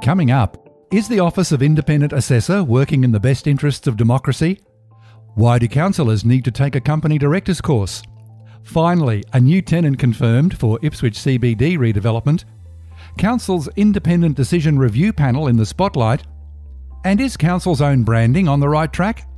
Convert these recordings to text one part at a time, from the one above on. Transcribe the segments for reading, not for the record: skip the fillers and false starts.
Coming up, is the Office of Independent Assessor working in the best interests of democracy? Why do councillors need to take a company directors course? Finally, a new tenant confirmed for Ipswich CBD redevelopment. Council's independent decision review panel in the spotlight. And is council's own branding on the right track?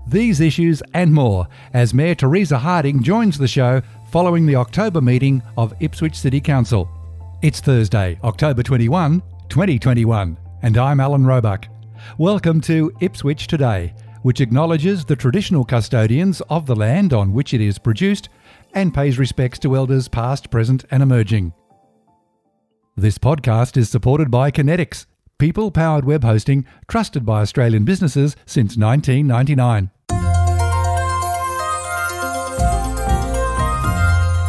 These issues and more as Mayor Teresa Harding joins the show following the October meeting of Ipswich City Council. It's Thursday, October 21, 2021, and I'm Alan Roebuck. Welcome to Ipswich Today, which acknowledges the traditional custodians of the land on which it is produced and pays respects to elders past, present and emerging. This podcast is supported by Kinetics, people-powered web hosting trusted by Australian businesses since 1999.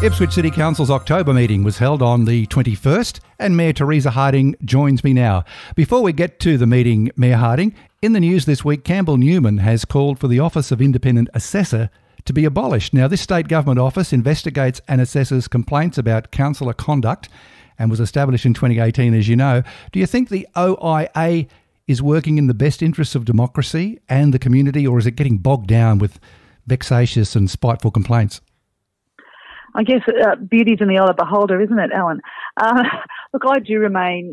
Ipswich City Council's October meeting was held on the 21st and Mayor Teresa Harding joins me now. Before we get to the meeting, Mayor Harding, in the news this week, Campbell Newman has called for the Office of Independent Assessor to be abolished. Now, this state government office investigates and assesses complaints about councillor conduct and was established in 2018, as you know. Do you think the OIA is working in the best interests of democracy and the community, or is it getting bogged down with vexatious and spiteful complaints? I guess beauty's in the eye of the beholder, isn't it, Alan? Look, I do remain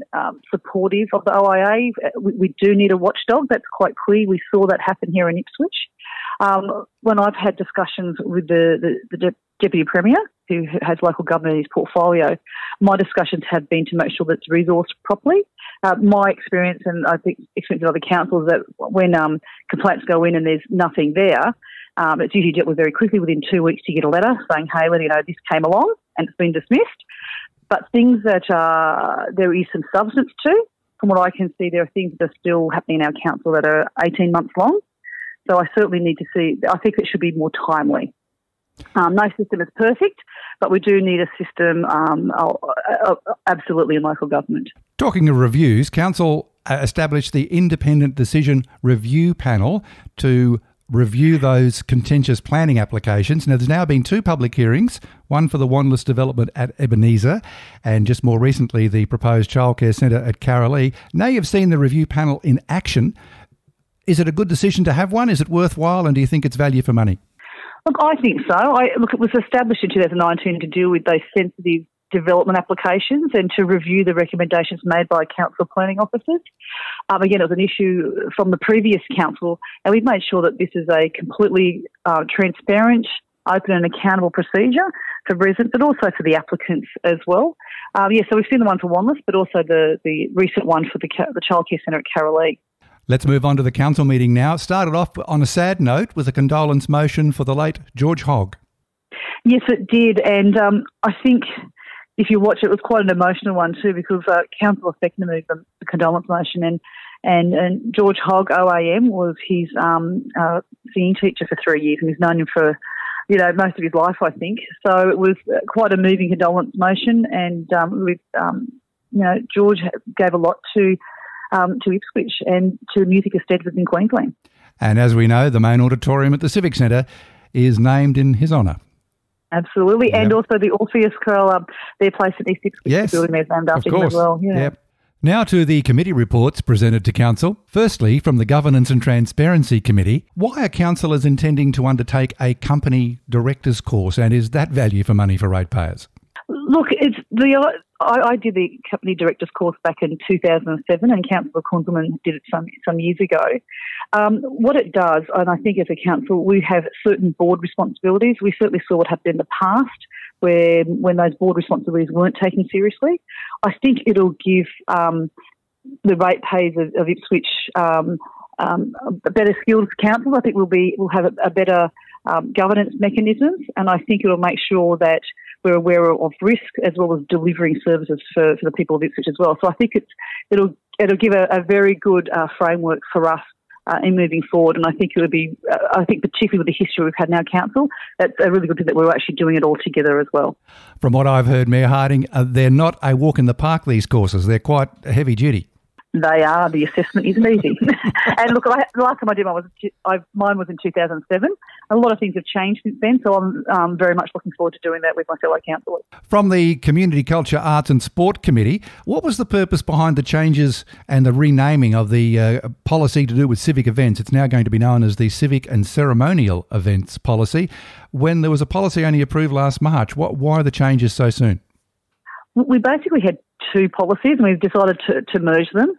supportive of the OIA. We do need a watchdog. That's quite clear. We saw that happen here in Ipswich. When I've had discussions with the Deputy Premier, who has local government in his portfolio, my discussions have been to make sure that it's resourced properly. My experience, and I think experience of other councils, that when complaints go in and there's nothing there, it's usually dealt with very quickly. Within 2 weeks, you get a letter saying, hey, well, this came along and it's been dismissed. But things that there is some substance to, from what I can see, there are things that are still happening in our council that are 18 months long. So I certainly need to see, I think it should be more timely. No system is perfect, but we do need a system absolutely in local government. Talking of reviews, Council established the Independent Decision Review Panel to review those contentious planning applications. Now, there's now been two public hearings, one for the Wanless development at Ebenezer and just more recently the proposed childcare centre at Carolee. Now you've seen the review panel in action. Is it a good decision to have one? Is it worthwhile, and do you think it's value for money? Look, I think so. It was established in 2019 to deal with those sensitive development applications and to review the recommendations made by council planning officers. Again, it was an issue from the previous council, and we've made sure that this is a completely transparent, open and accountable procedure for residents, but also for the applicants as well. So we've seen the one for Wanless, but also the recent one for the childcare centre at Carolee. Let's move on to the council meeting now. It started off on a sad note with a condolence motion for the late George Hogg. Yes, it did, and I think if you watch it, it was quite an emotional one too, because council effectively moved the condolence motion, and George Hogg, OAM, was his singing teacher for 3 years, and he's known him for most of his life, I think. So it was quite a moving condolence motion, and George gave a lot to Ipswich and to music estates in Queensland. And as we know, the main auditorium at the Civic Centre is named in his honour. Absolutely, yep. And also the Orpheus Chorale, their place at East Ipswich, the building there's named after him as well. Yeah. Yep. Now to the committee reports presented to Council. Firstly, from the Governance and Transparency Committee, why are councillors intending to undertake a company directors course, and is that value for money for ratepayers? Look, I did the company directors course back in 2007, and Councillor Kunzelman did it some years ago. What it does, and I think as a council, we have certain board responsibilities. We certainly saw what happened in the past, when those board responsibilities weren't taken seriously. I think it'll give the ratepayers of Ipswich a better skilled council. I think we'll have a better governance mechanisms, and I think it'll make sure that we're aware of risk as well as delivering services for the people of Ipswich as well. So I think it'll give a very good framework for us in moving forward, and I think it would be, particularly with the history we've had in our council, that's a really good thing that we're actually doing it all together as well. From what I've heard, Mayor Harding, they're not a walk in the park, these courses. They're quite heavy duty. The assessment isn't easy. And look, the last time I did mine was in 2007. A lot of things have changed since then, so I'm very much looking forward to doing that with my fellow councillors. From the Community Culture, Arts and Sport Committee, what was the purpose behind the changes and the renaming of the policy to do with civic events? It's now going to be known as the Civic and Ceremonial Events Policy, when there was a policy only approved last March. Why the changes so soon? We basically had two policies and we've decided to merge them.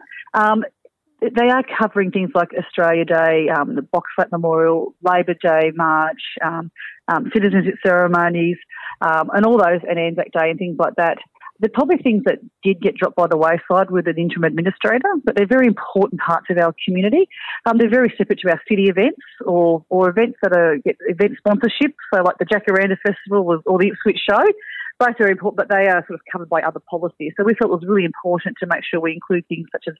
They are covering things like Australia Day, the Box Flat Memorial, Labor Day, March, citizens' ceremonies, and all those, and Anzac Day and things like that. They're probably things that did get dropped by the wayside with an interim administrator, but they're very important parts of our community. They're very separate to our city events or events that get event sponsorship, so like the Jacaranda Festival or the Ipswich Show. Both are important, but they are sort of covered by other policies. So we felt it was really important to make sure we include things such as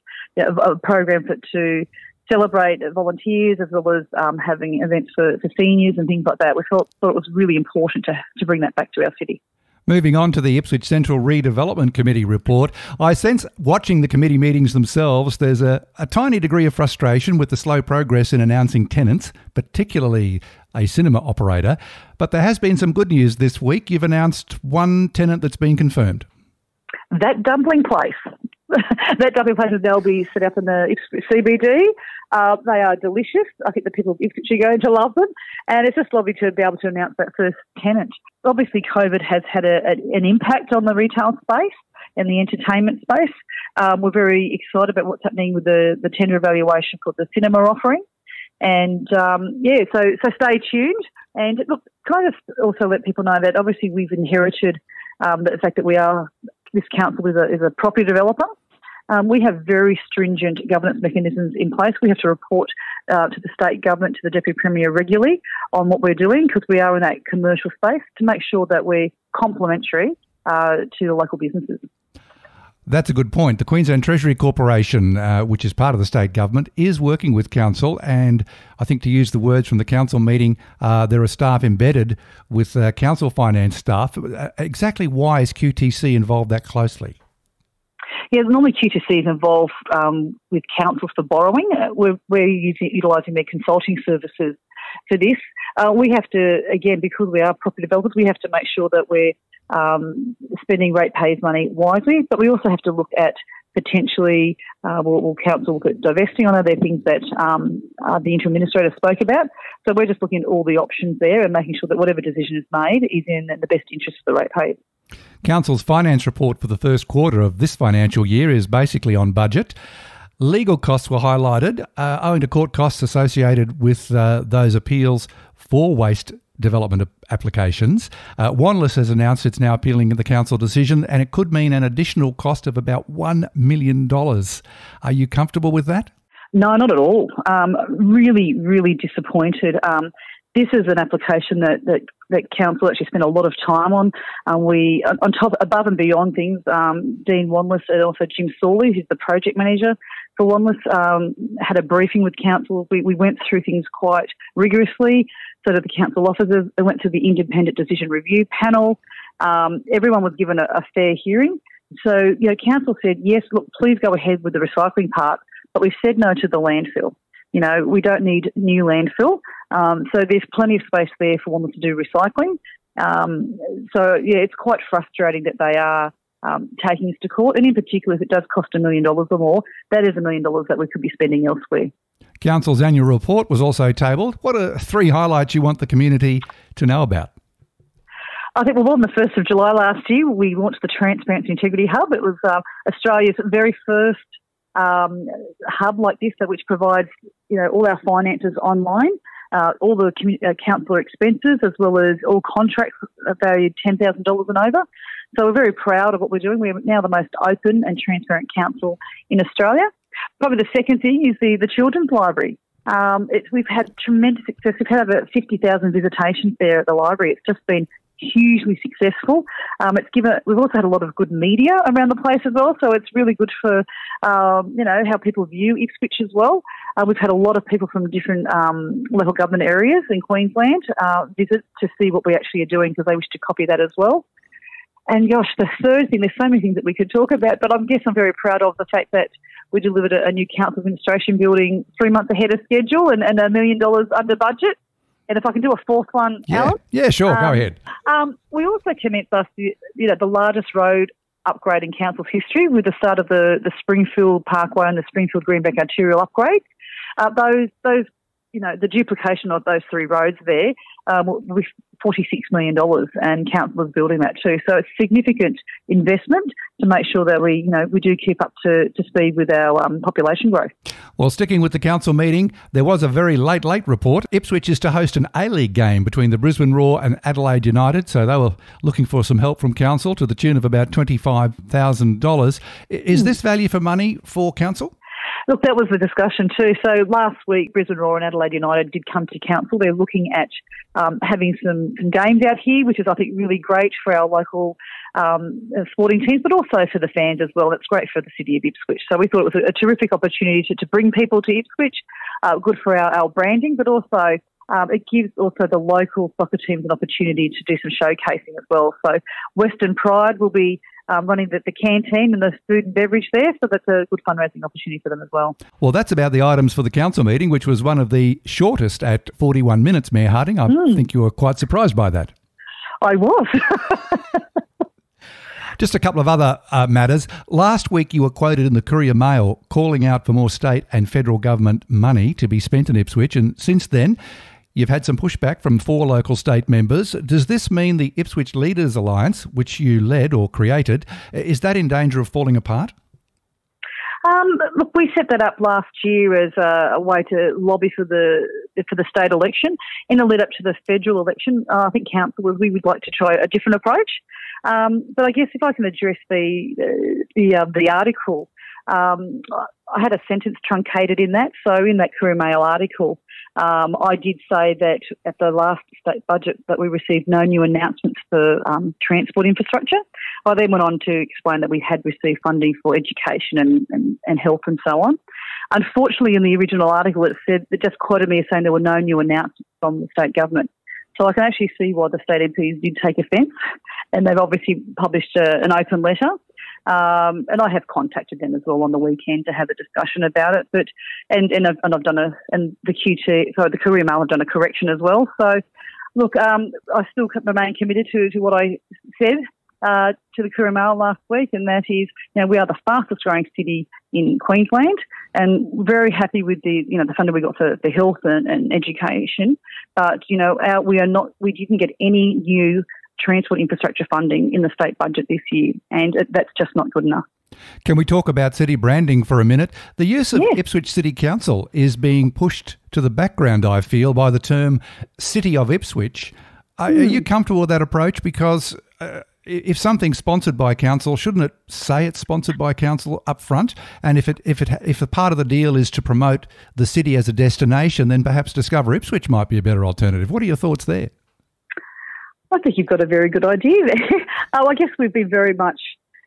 a program to celebrate volunteers, as well as having events for seniors and things like that. We thought it was really important to bring that back to our city. Moving on to the Ipswich Central Redevelopment Committee report, I sense watching the committee meetings themselves, there's a tiny degree of frustration with the slow progress in announcing tenants, particularly a cinema operator. But there has been some good news this week. You've announced one tenant that's been confirmed. That dumpling place. That dumpling place will now be set up in the Ipswich CBD. They are delicious. I think the people of Ipswich are going to love them. And it's just lovely to be able to announce that first tenant. Obviously, COVID has had an impact on the retail space and the entertainment space. We're very excited about what's happening with the tender evaluation for the cinema offering. And, so stay tuned. And look, can I just also let people know that obviously we've inherited the fact that this council is a property developer. We have very stringent governance mechanisms in place. We have to report to the state government, to the Deputy Premier regularly on what we're doing, because we are in that commercial space, to make sure that we're complementary to the local businesses. That's a good point. The Queensland Treasury Corporation, which is part of the state government, is working with council, and I think, to use the words from the council meeting, there are staff embedded with council finance staff. Exactly why is QTC involved that closely? Yeah, normally QTC is involved with councils for borrowing. We're utilising their consulting services for this. We have to, again, because we are property developers, we have to make sure that we're spending ratepayers' money wisely, but we also have to look at potentially, council look at divesting. I know there are things that the interim administrator spoke about, so we're just looking at all the options there and making sure that whatever decision is made is in the best interest of the ratepayers. Council's finance report for the first quarter of this financial year is basically on budget. Legal costs were highlighted, owing to court costs associated with those appeals for waste development applications. Wanless has announced it's now appealing the council decision, and it could mean an additional cost of about $1 million. Are you comfortable with that? No, not at all. Really, really disappointed. This is an application that council actually spent a lot of time on. We, on top, above and beyond things, Dean Wanless and also Jim Sawley, who's the project manager for Wanless, had a briefing with council. We went through things quite rigorously, so that the council officers went through the independent decision review panel. Everyone was given a fair hearing. So, council said, yes, look, please go ahead with the recycling part, but we've said no to the landfill. We don't need new landfill. So there's plenty of space there for Wanless to do recycling. It's quite frustrating that they are taking this to court. And in particular, if it does cost $1 million or more, that is $1 million that we could be spending elsewhere. Council's annual report was also tabled. What are 3 highlights you want the community to know about? I think, on the 1st of July last year, we launched the Transparency Integrity Hub. It was Australia's very first hub like this, which provides all our finances online, all the councillor expenses, as well as all contracts valued $10,000 and over. So we're very proud of what we're doing. We're now the most open and transparent council in Australia. Probably the second thing is the Children's Library. We've had tremendous success. We've had over 50,000 visitations there at the library. It's just been hugely successful. We've also had a lot of good media around the place as well, so it's really good for how people view Ipswich as well. We've had a lot of people from different local government areas in Queensland visit to see what we actually are doing, because they wish to copy that as well. And gosh, the third thing, there's so many things that we could talk about, but I guess I'm very proud of the fact that we delivered a new council administration building 3 months ahead of schedule and $1 million under budget. And if I can do a fourth one, Alan? Yeah, sure, go ahead. We also commenced the largest road upgrade in council's history with the start of the Springfield Parkway and the Springfield Greenbank arterial upgrade. The duplication of those 3 roads there with $46 million, and council is building that too. So it's significant investment to make sure that we do keep up to speed with our population growth. Well, sticking with the council meeting, there was a very late report. Ipswich is to host an ALeague game between the Brisbane Roar and Adelaide United, so they were looking for some help from council to the tune of about $25,000. Is this value for money for council? Look, that was the discussion too. So last week, Brisbane Roar and Adelaide United did come to council. They're looking at having some games out here, which is, I think, really great for our local sporting teams, but also for the fans as well. It's great for the city of Ipswich. So we thought it was a terrific opportunity to bring people to Ipswich, good for our branding, but also it gives also the local soccer teams an opportunity to do some showcasing as well. So Western Pride will be running the canteen and the food and beverage there, so that's a good fundraising opportunity for them as well. Well, that's about the items for the council meeting, which was one of the shortest at 41 minutes, Mayor Harding. I think you were quite surprised by that. I was. Just a couple of other matters. Last week you were quoted in the Courier Mail calling out for more state and federal government money to be spent in Ipswich, and since then you've had some pushback from 4 local state members. Does this mean the Ipswich Leaders Alliance, which you led or created, is that in danger of falling apart? Look, we set that up last year as a way to lobby for the state election. In the lead up to the federal election, I think councillors, we would like to try a different approach. But I guess if I can address the article, I had a sentence truncated in that. So in that Courier Mail article, I did say that at the last state budget that we received no new announcements for transport infrastructure. I then went on to explain that we had received funding for education and health and so on. Unfortunately, in the original article, it just quoted me as saying there were no new announcements from the state government. So I can actually see why the state MPs did take offence, and they've obviously published an open letter. And I have contacted them as well on the weekend to have a discussion about it. But I've done the Courier Mail have done a correction as well. So look, I still remain committed to what I said to the Courier Mail last week, and that is, we are the fastest growing city in Queensland, and very happy with the funding we got for health and education. But we didn't get any new transport infrastructure funding in the state budget this year, and that's just not good enough. Can we talk about city branding for a minute? The use of Ipswich City Council is being pushed to the background, I feel, by the term City of Ipswich. Are you comfortable with that approach? Because if something's sponsored by council, shouldn't it say it's sponsored by council up front? And if a part of the deal is to promote the city as a destination, then perhaps Discover Ipswich might be a better alternative. What are your thoughts there? I think you've got a very good idea there. I guess we've been very much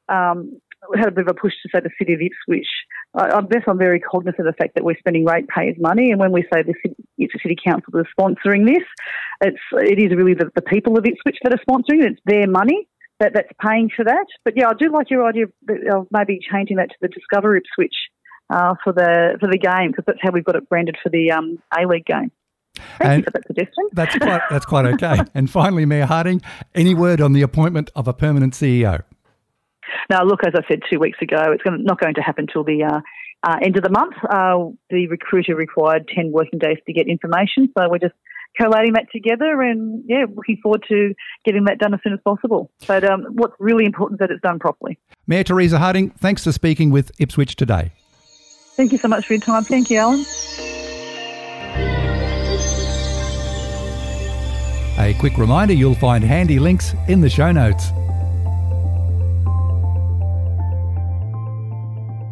had a bit of a push to say the City of Ipswich. I guess I'm very cognizant of the fact that we're spending ratepayers' money, and when we say the Ipswich City Council is sponsoring this, it is really the people of Ipswich that are sponsoring it. It's their money that's paying for that. But yeah, I do like your idea of maybe changing that to the Discover Ipswich for the game, because that's how we've got it branded for the ALeague game. Thank you for that suggestion. That's quite okay. And finally, Mayor Harding, any word on the appointment of a permanent CEO? Now, look, as I said 2 weeks ago, it's not going to happen till the end of the month. The recruiter required 10 working days to get information, so we're just collating that together and, looking forward to getting that done as soon as possible. But what's really important is that it's done properly. Mayor Teresa Harding, thanks for speaking with Ipswich Today. Thank you so much for your time. Thank you, Alan. A quick reminder, you'll find handy links in the show notes.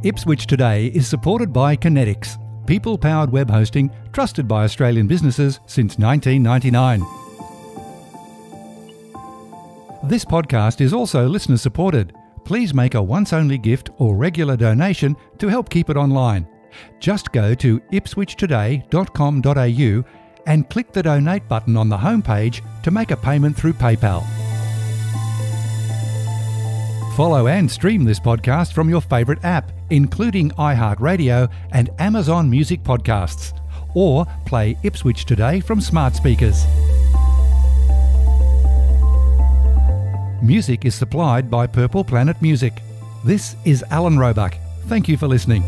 Ipswich Today is supported by Kinetics, people-powered web hosting trusted by Australian businesses since 1999. This podcast is also listener-supported. Please make a once-only gift or regular donation to help keep it online. Just go to ipswichtoday.com.au and click the donate button on the homepage to make a payment through PayPal. Follow and stream this podcast from your favourite app, including iHeartRadio and Amazon Music Podcasts, or play Ipswich Today from smart speakers. Music is supplied by Purple Planet Music. This is Alan Roebuck. Thank you for listening.